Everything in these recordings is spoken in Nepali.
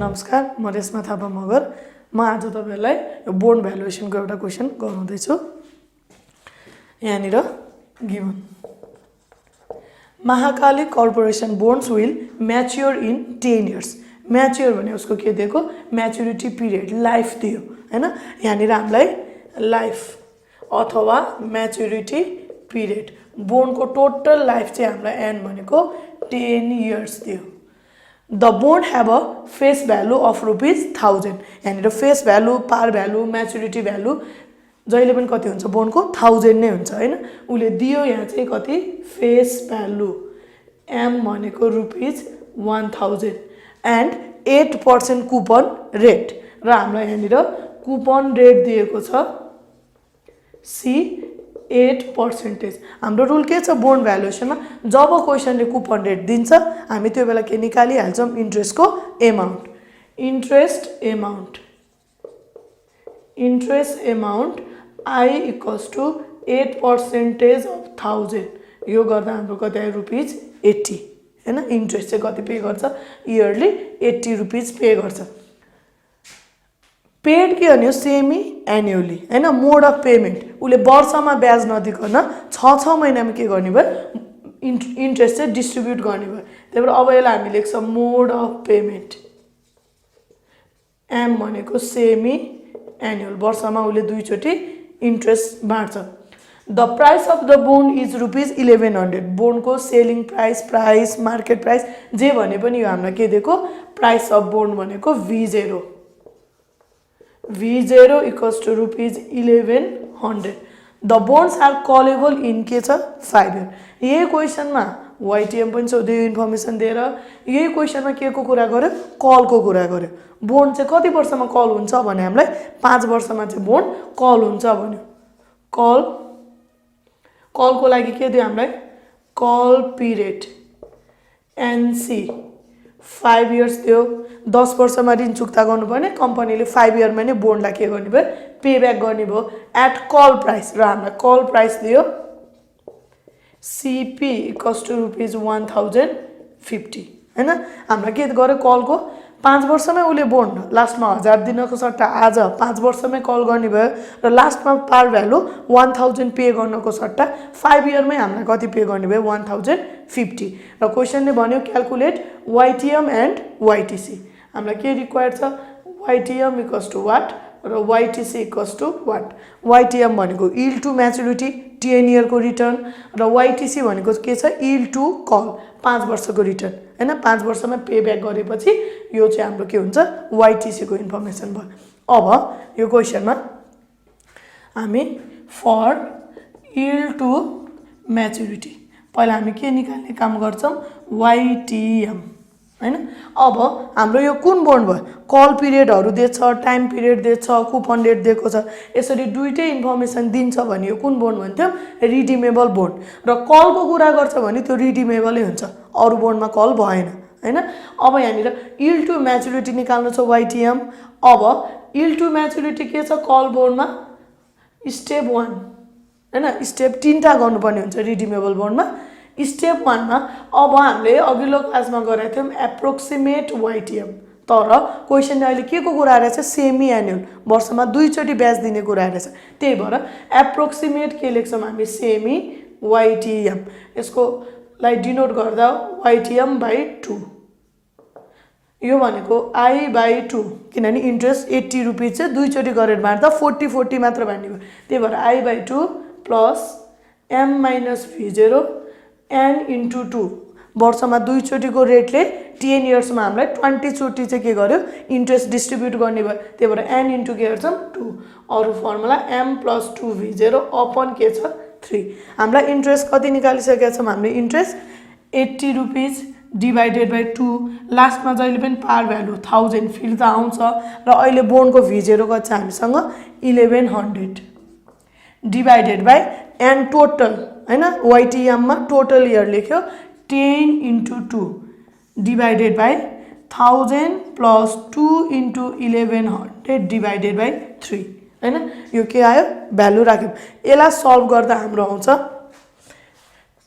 नमस्कार, म रेशमा थापा मगर। म आज तपाईहरुलाई बोन्ड भ्यालुएसनको एउटा क्वेशन गराउँदै छु। यहाँनिर given Mahakali corporation bonds will mature in 10 years. Mature भने उसको के दिएको, म्याच्युरिटी पिरियड, लाइफ दियो हैन। यहाँनिर हामीलाई लाइफ अथवा म्याच्युरिटी पिरियड, बोन्डको टोटल लाइफ चाहिँ हामीलाई एन भनेको 10 इयर्स दियो। The bond have a face value of ₹1000। यहाँनिर फेस भ्यालु, पार भ्यालु, म्याच्युरिटी भ्यालु जहिले पनि कति हुन्छ, बोन्डको 1000 नै हुन्छ हैन। उले दियो यहाँ चाहिँ कति, फेस भ्यालु एम भनेको ₹1000 एन्ड 8% कुपन रेट, र हामीलाई यहाँनिर कुपन रेट दिएको छ सी 8%। हाम्रो रुल के छ बोन्ड भ्यालुएसनमा, जब क्वेशनले कुपन रेट दिन्छ हामी त्यो बेला के निकालिहाल्छौँ, इन्ट्रेस्टको amount. Interest amount I equals to 8% of 1000। यो गर्दा हाम्रो कति आयो, ₹80 हैन। इन्ट्रेस्ट चाहिँ कति पे गर्छ, इयरली ₹80 पे गर्छ। पेड के भन्यो, सेमी एन्युअली हैन। मोड अफ पेमेन्ट उले वर्षमा ब्याज नदिकन 6 महिनामा के गर्ने भयो, इन्ट्रेस्ट चाहिँ डिस्ट्रिब्युट गर्ने भयो। त्यही भएर अब यसलाई हामी लेख्छौँ मोड अफ पेमेन्ट। एम भनेको सेमी एन्युअल, वर्षमा उले 2 चोटि इन्ट्रेस्ट बाँड्छ। The price of the bond is ₹1100। बोन्डको सेलिङ प्राइस, मार्केट प्राइस जे भने पनि यो हामीलाई के दिएको, प्राइस अफ बोन्ड भनेको V0 equals to ₹1100। The bonds are callable in के छ, 5 इयर। यही क्वेसनमा YTM पनि सोध्यो इन्फर्मेसन दिएर। यही क्वेसनमा के को कुरा गर्यो, कलको कुरा गर्यो। बोन्ड चाहिँ कति वर्षमा कल हुन्छ भने हामीलाई 5 वर्षमा चाहिँ बोन्ड कल हुन्छ भन्यो। कलको लागि के दियो हामीलाई, कल पिरियड एनसी 5 इयर्स दियो। 10 वर्षमा ऋण चुक्ता गर्नुपर्ने, कम्पनीले 5 इयरमा नै बोन्डलाई के गर्ने भयो, पे ब्याक गर्ने भयो एट कल प्राइस, र हामीलाई कल प्राइस दियो CP इक्वल्स टु ₹1050 हैन। हामीलाई के गर्यो, कलको 5 वर्षमै उले बोन्ड लास्टमा 1000 दिनको सट्टा आज 5 वर्षमै कल गर्ने भयो, र लास्टमा पार भ्यालु 1000 पे गर्नको सट्टा 5 इयरमै हामीलाई कति पे गर्ने भयो, 1050। र क्वेसनले भन्यो क्याल्कुलेट YTM एन्ड YTC। हामीलाई के रिक्वायर्ड छ, YTM इक्वल्स टु वाट र YTC equals to what. YTM भनेको यील्ड टु म्याच्युरिटी 10 इयरको रिटर्न, र YTC भनेको के छ, यील्ड टु कल 5 वर्षको रिटर्न हैन। 5 वर्षमा पे ब्याक गरेपछि यो चाहिँ हाम्रो के हुन्छ, YTC को इन्फर्मेसन भयो। अब यो क्वेसनमा हामी फर यील्ड टु म्याच्युरिटी पहिला हामी के निकाल्ने काम गर्छौँ, YTM हैन। अब हाम्रो यो कुन बोन्ड भयो, कल पिरियडहरु दिएछ, टाइम पिरियड दिएछ, कुपन रेट दिएको छ, यसरी दुईटै इन्फर्मेसन दिन्छ भने यो कुन बोन्ड भन्थ्यौ, रिडिमेबल बोन्ड। र कलको कुरा गर्छ भने त्यो रिडिमेबलै हुन्छ, अरु बोन्डमा कल भएन हैन। अब यहाँनिर यील्ड टु म्याच्युरिटी निकाल्नु छ YTM। अब यील्ड टु म्याच्युरिटी के छ, कल बोन्डमा स्टेप 1 हैन, स्टेप 3टा गर्नुपर्ने हुन्छ रिडिमेबल बोन्डमा। स्टेप 1 मा अब हामीले अघिल्लो क्लासमा गरेको थियौं एप्रोक्सिमेट YTM, तर क्वेशनले अहिले के को कुरा आइरहेछ, सेमी एन्युअल, वर्षमा 2 चोटि ब्याज दिने कुरा आइरहेछ। त्यही भएर एप्रोक्सिमेट के लेख्छौं हामी, सेमी YTM। यसको लाई डिनोट गर्दा YTM by 2। यो भनेको I/2, किनभने इन्ट्रेस्ट ₹80 चाहिँ 2 चोटि गरेर बाँड्दा 40 मात्र बाँड्ने भयो। त्यही भएर I/2 plus M minus V0 N into 2। वर्षमा 2 चोटिको रेटले 10 इयर्समा हामीलाई 20 चोटि चाहिँ के गर्यो, इन्ट्रेस्ट डिस्ट्रिब्युट गर्ने भयो। त्यही भएर N into के गर्छौं, 2। अरु formula M plus 2V0 upon के छ, 3। हामीलाई इन्ट्रेस्ट कति निकालिसकेका छौं, हामीले इन्ट्रेस्ट ₹80 डिवाइडेड बाइ 2। लास्टमा जहिले पनि पार भ्यालु 1000 फिर्ता आउँछ, र अहिले बोन्डको V0 कति छ हामीसँग, 1100 डिवाइडेड बाइ एन टोटल हैन। YTM मा टोटल इयर लेख्यो 10 into 2 divided by 1000 plus 2 into 1100 divided by 3 हैन। यो के आयो, भ्यालु राख्यौं। यसलाई सल्भ गर्दा हाम्रो आउँछ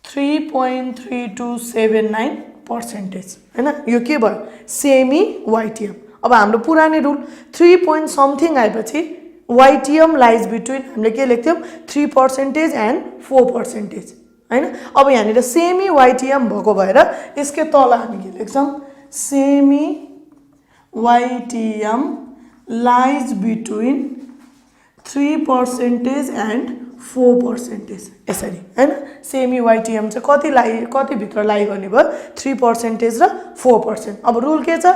3.3279% हैन। यो के भयो, सेमी YTM। अब हाम्रो पुरानै रुल 3 point something आएपछि YTM लाइज बिट्विन हामीले के लेख्थ्यौं 3% एन्ड 4% हैन। अब यहाँनिर सेमी YTM भएको भएर यसकै तल हामी के लेख्छौं semi YTM lies between 3% and 4% यसरी हैन। सेमी YTM चाहिँ कति भित्र लाई गर्ने भयो 3% र 4%। अब रुल के छ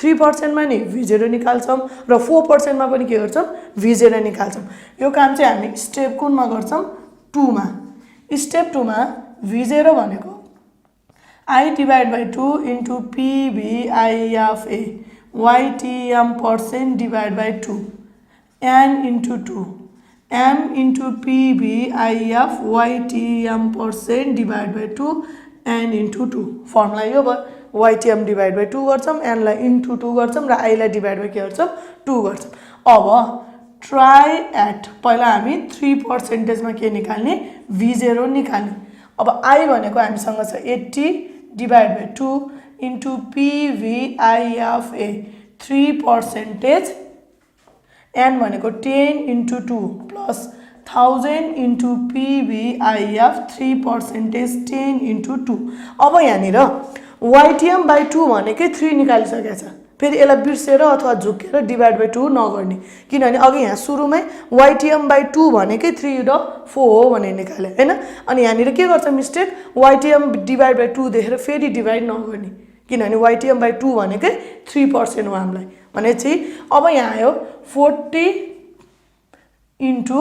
3% मा नि V0 निकाल्छौं र 4% मा पनि के गर्छौं V0 निकाल्छौं। यो काम चाहिँ हामी स्टेप कुनमा गर्छौं 2 मा। स्टेप 2 मा V0 भनेको I/2 into PVI of A YTM% divided by 2 N into 2 M into PVI of YTM% divided by 2 N into 2 formula यो भयो YTM divided by 2 गर्छौं N लाई into 2 गर्छौं र I लाई divided by के गर्छौं 2 गर्छौं। अब ट्राई एट पहिला हामी 3% मा के निकाल्ने V0 निकाल्ने। अब I भनेको हामीसँग छ 80 divided by 2 into PVI of A 3% N भनेको 10 into 2 plus 1000 into PVI of 3% 10 into 2। अब यहाँनिर YTM by 2 भनेकै 3 निकालिसकेको छ। फेरि यसलाई बिर्सेर अथवा झुकेर डिभाइड बाइ 2 नगर्ने किनभने अघि यहाँ सुरुमै YTM by 2 भनेकै 3 र 4 हो भनेर निकाले हैन। अनि यहाँनिर के गर्छ मिस्टेक YTM डिभाइड बाइ 2 देखेर फेरि डिभाइड नगर्ने किनभने YTM by 2 भनेकै 3% हो हामीलाई भनेपछि अब यहाँ आयो 40 into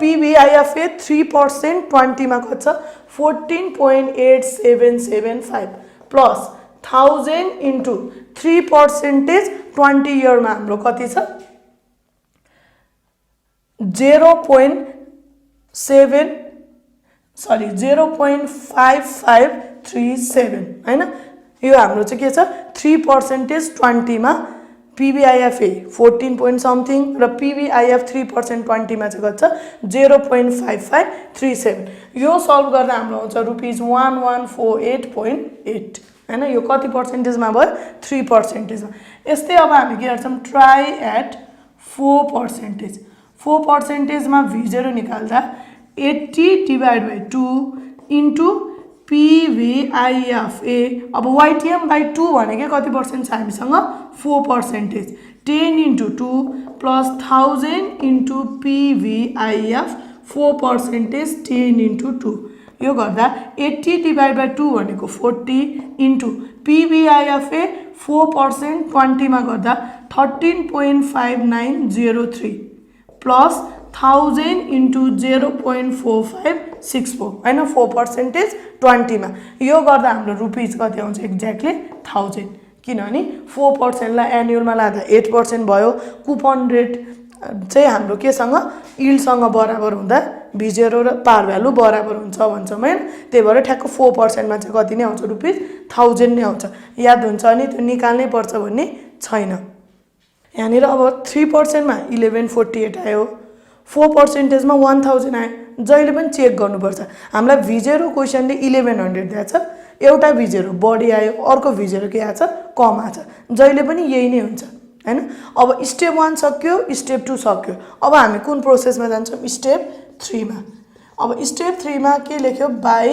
PVI of A 3% 20 मा कति छ 14.8775 plus 1000 into 3% 20 year मा हाम्रो कति छ 0.5537 हैन। यो हाम्रो चाहिँ के छ 3% 20 मा PVI of A 14 point something र PVI of 3% 20 मा चाहिँ कति छ 0.5537। यो सल्भ गर्दा हाम्रो आउँछ ₹1148.8 हैन। यो कति पर्सेन्टेज मा भयो 3% मा। यस्तै अब हामी के गर्छौं ट्राई एट 4% मा V0 निकाल्दा 80 divided by 2 into PVI of A। अब YTM by 2 भनेकै कति पर्सेन्ट छ हामीसँग 4% 10 into 2 plus 1000 into PVI of 4% 10 into 2। यो गर्दा 80 divided by 2 भनेको 40 into PVI of A 4% 20 मा गर्दा 13.5903 plus 1000 into 0.4564 हैन 4% 20 मा। यो गर्दा हाम्रो रुपीस कति आउँछ एक्ज्याक्टली 1000 किनभने 4% लाई एनुअल मा लादा 8% भयो। कुपन रेट चाहिँ हाम्रो केसँग यील्ड सँग बराबर हुँदा V0 र पार भ्यालु बराबर हुन्छ भन्छौं हैन। त्यही भएर ठ्याक्क 4% मा चाहिँ कति नै आउँछ रुपीस 1000 नै आउँछ। याद हुन्छ अनि त्यो निकाल्नै पर्छ भन्ने छैन। यहाँनिर अब 3% मा 1148 आयो 4% मा 1000 आयो। जहिले पनि चेक गर्नुपर्छ हामीलाई V0 क्वेशनले 1100 दिएछ एउटा V0 बढी आयो अर्को V0 के आछ कम आछ जहिले पनि यही नै हुन्छ हैन। अब स्टेप 1 सक्यो स्टेप 2 सक्यो। अब हामी कुन प्रोसेसमा जान्छौं स्टेप 3 मा। अब स्टेप 3 मा के लेख्यो बाइ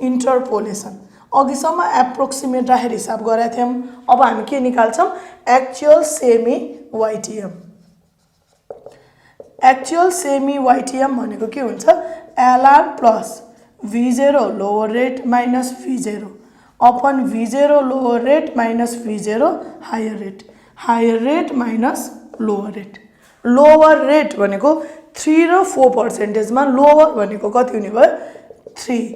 इन्टरपोलेसन अघिसम्म एप्रोक्सिमेट राखेर हिसाब गरेका थियौं। अब हामी के निकाल्छौं actual semi YTM। Actual semi YTM भनेको के हुन्छ LR plus V0 lower rate minus V0 upon V0 lower rate minus V0 higher rate higher rate minus lower rate. Lower rate भनेको 3 र 4% मा लोअर भनेको कति हुने भयो 3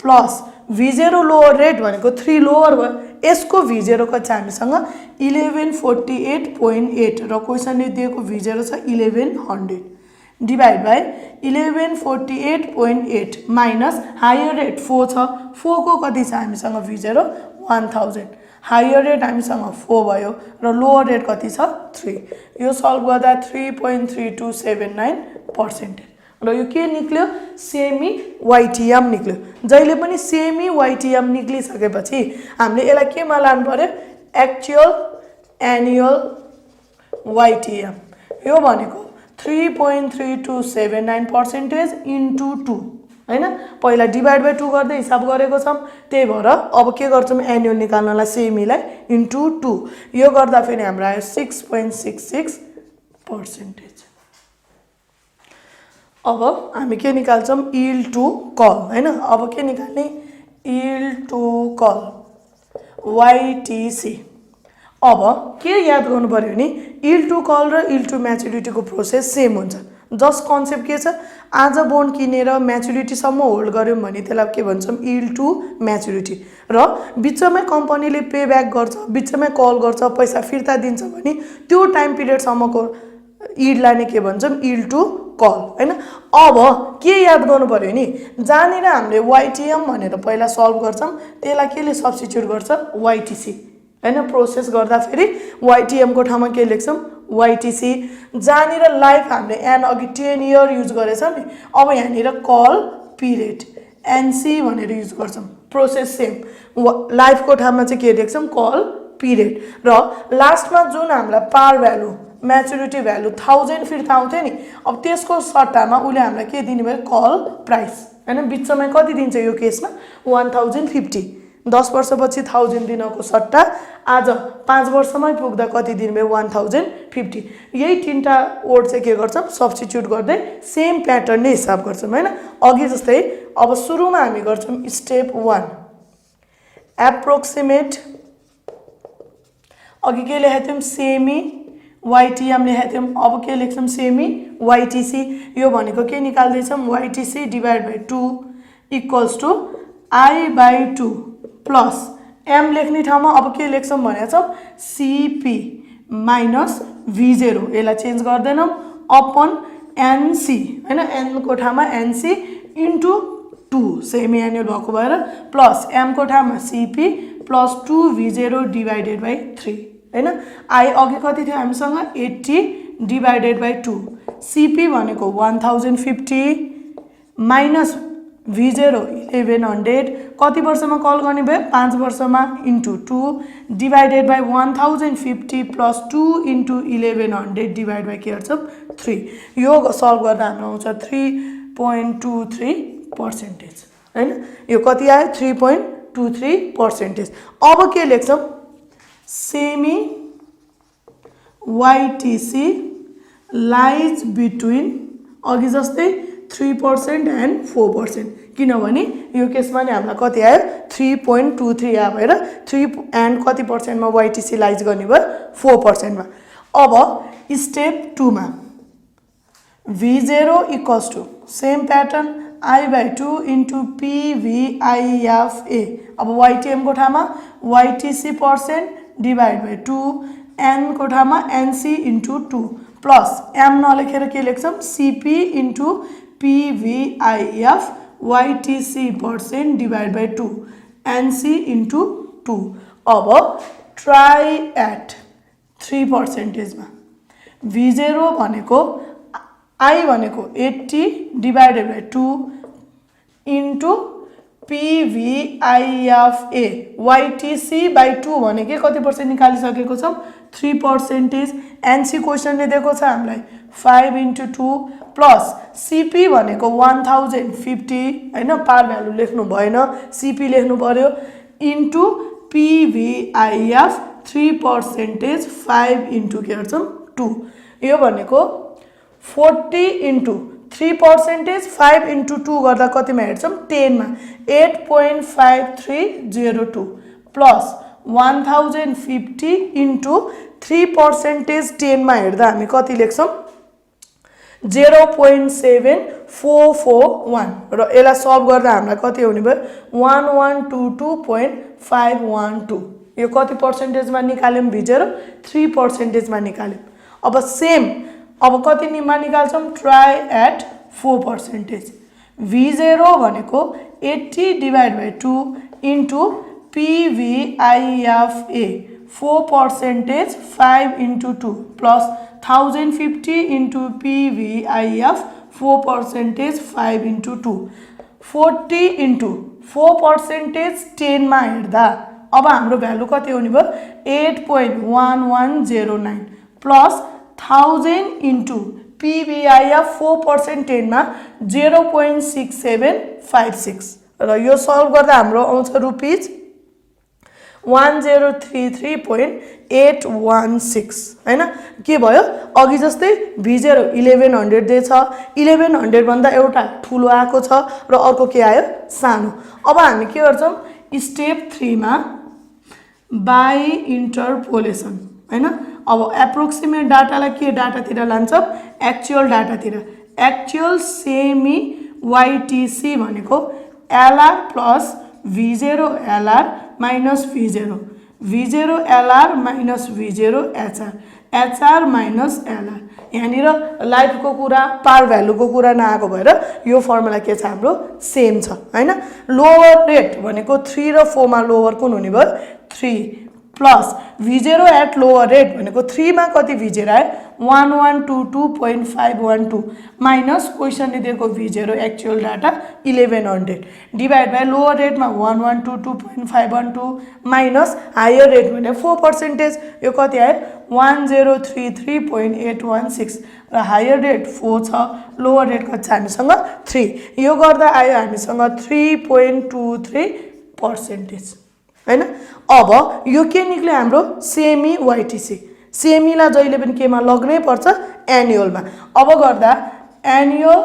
प्लस V0 लोअर रेट भनेको 3 लोअर भयो। यसको V0 कति छ हामीसँग 1148.8 र क्वेशनले दिएको V0 छ 1100 divide by 1148.8 minus higher rate 4 छ 4 को कति छ हामीसँग V0 1000 हायर रेट हामीसँग 4 भयो र लोअर रेट कति छ 3। यो सल्भ गर्दा 3.3279% र यो के निक्ल्यो सेमी YTM निक्ल्यो। जहिले पनि सेमी YTM निक्लिसकेपछि हामीले यसलाई केमा लानु पर्यो एक्चुअल एनुअल YTM यो भनेको 3.3279% इन्टु 2 हैन पहिला डिभाइड बाइ 2 गर्दै हिसाब गरेको छौं त्यही भएर अब के गर्छौं एनुअल निकाल्नलाई सेमीलाई इन्टु 2 यो गर्दा फेरि हाम्रो आयो 6.66%। अब हामी के निकाल्छौं यील्ड टु कल हैन अब के निकाल्ने यील्ड टु कल YTC। अब के याद गर्नु पर्यो नि यील्ड टु कल र यील्ड टु म्याच्युरिटी को प्रोसेस सेम हुन्छ जस्ट कन्सेप्ट के छ आज बोन्ड किनेर म्याच्युरिटी सम्म होल्ड गर्यौं भने त्यसलाई के भन्छौं यील्ड टु म्याच्युरिटी र बिचमै कम्पनीले पे ब्याक गर्छ बिचमै कल गर्छ पैसा फिर्ता दिन्छ भने त्यो टाइम पिरियड सम्मको यील्डलाई नै के भन्छौं यील्ड टु कल हैन। अब के याद गर्नु पर्यो नि जानेर हामीले YTM भनेर पहिला सल्भ गर्छौं त्यसलाई केले सब्स्टिट्युट गर्छ YTC हैन प्रोसेस गर्दा फेरि YTM को ठाउँमा के लेख्छौं YTC जानेर लाइफ हामीले एन अघि 10 इयर युज गरेछौं नि अब यहाँनिर कल पिरियड NC भनेर युज गर्छौं प्रोसेस सेम लाइफ को ठाउँमा चाहिँ के लेख्छौं कल पिरियड र लास्टमा जुन हामीलाई पार भ्यालु म्याच्युरिटी भ्यालु 1000 फिर्ता आउँथ्यो नि अब त्यसको सट्टामा उले हामीलाई के दिने भयो कल प्राइस हैन बिचमै कति दिन्छ यो केसमा 1050 10 वर्षपछि 1000 दिनको सट्टा आज 5 वर्षमै पुग्दा कति दिने भयो 1050 यही तीनटा वर्ड चाहिँ के गर्छौं सब्स्टिट्युट गर्दै सेम प्याटर्न नै हिसाब गर्छौं हैन अघि जस्तै अब सुरुमा हामी गर्छौं स्टेप 1 एप्रोक्सिमेट अघि के लेखेको थियौं सेमी YTM लेखेको थियौं अब के लेख्छौं सेमी YTC यो भनेको के निकाल्दै छौं YTC divide by 2 equals to I/2 plus M लेख्ने ठाउँमा अब के लेख्छौं भनेको छौं CP माइनस V0 यसलाई चेन्ज गर्दैनौं अपन NC हैन N को ठाउँमा NC इन्टु 2 सेमी एनुअल भएको भएर प्लस M को ठाउँमा CP plus 2V0 divided by 3 हैन I अघि कति थियो हामीसँग 80 डिवाइडेड बाइ 2 CP भनेको 1050 माइनस V0 1100 कति वर्षमा कल गर्ने भयो 5 वर्षमा into 2 divided by 1050 plus 2 into 1100 divide by के गर्छौं 3 यो सल्भ गर्दा हाम्रो आउँछ 3.23% हैन यो कति आयो 3.23%। अब के लेख्छौं सेमी YTC लाइज बिट्विन अघि जस्तै 3% एन्ड 4% किनभने यो केसमा नि हामीलाई कति आयो 3.23 आयो भएर 3 एन्ड कति पर्सेन्टमा YTC लाइज गर्ने भयो 4% मा। अब स्टेप 2 मा V0 equals to same pattern I/2 into PVIFA अब YTM को ठाउँमा YTC percent divide by 2 N को ठाउँमा NC इन्टु 2 प्लस M नलेखेर के लेख्छौं CP into PVIF YTC percent divide by 2 NC into 2 अब ट्राई एट 3% मा V0 भनेको I भनेको 80 divided by 2 into PVIFA YTC by 2 भनेको कति पर्सेन्ट निकालिसकेको छौं 3%। NC क्वेशनले दिएको छ हामीलाई 5 इन्टु 2 प्लस CP भनेको 1050 हैन पार भ्यालु लेख्नु भएन CP लेख्नु पर्यो इन्टु PVIF 3% 5 इन्टु के गर्छौं 2 यो भनेको 40 इन्टु 3% 5 इन्टु 2 गर्दा कतिमा हेर्छौं 10 मा 8.5302 प्लस 1050 इन्टु 3% 10 मा हेर्दा हामी कति लेख्छौं 0.7441 र यसलाई सल्भ गर्दा हामीलाई कति आउने भयो 1122.512 यो कति पर्सेन्टेज मा निकाल्यौं V0 3% मा निकाल्यौं। अब सेम अब कति मा निकाल्छौं ट्राई एट 4% V0 भनेको 80 divide by 2 into PVIFA 4% 5 into 2 plus 1050 into PVIF 4% 5 into 2 40 into 4% 10 मा हेर्दा अब हाम्रो भ्यालु कति आउने भयो 8.1109 प्लस 1000 इन्टु PBIF 4% 10 मा 0.6756 र यो सल्भ गर्दा हाम्रो आउँछ रुपीज 1033.816 हैन के भयो अघि जस्तै V0 1100 दिएछ 1100 भन्दा एउटा ठुलो आएको छ र अर्को के आयो सानो अब हामी के गर्छौं स्टेप 3 मा बाइ इन्टरपोलेसन हैन अब एप्रोक्सिमेट डाटालाई के डाटातिर लान्छौं एक्चुअल डाटातिर एक्चुअल सेमी YTC भनेको LR plus V0 LR minus V0 V0 LR minus V0 HR HR minus LR यहाँनिर लाइफको कुरा पार भ्यालुको कुरा नआएको भएर यो फर्मुला के छ हाम्रो सेम छ हैन लोअर रेट भनेको 3 र 4 मा लोअर कुन हुने भयो 3 plus V0 at lower rate भनेको 3 मा कति V0 आयो 1122.512 माइनस क्वेशनले दिएको V0 actual data 1100 divide by lower रेटमा 1122.512 माइनस हायर रेट भने 4% यो कति आयो 1033.816 र हायर रेट 4 छ लोअर रेट कति छ हामीसँग 3 यो गर्दा आयो हामीसँग 3.23% हैन अब यो के निक्ल्यो हाम्रो सेमी YTC सेमी ला जहिले पनि केमा लग्नै पर्छ एनुअलमा अब गर्दा एनुअल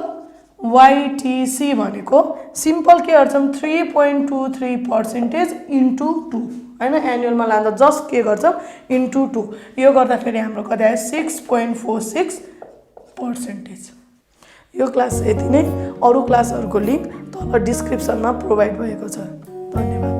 YTC भनेको सिम्पल के गर्छौं 3.23% इन्टु 2 हैन एनुअलमा लाँदा जस्ट के गर्छौं इन्टु 2 यो गर्दा फेरि हाम्रो कति आयो 6.46% यो क्लास यति नै अरु क्लासहरुको लिंक तल डिस्क्रिप्सनमा प्रोवाइड भएको छ धन्यवाद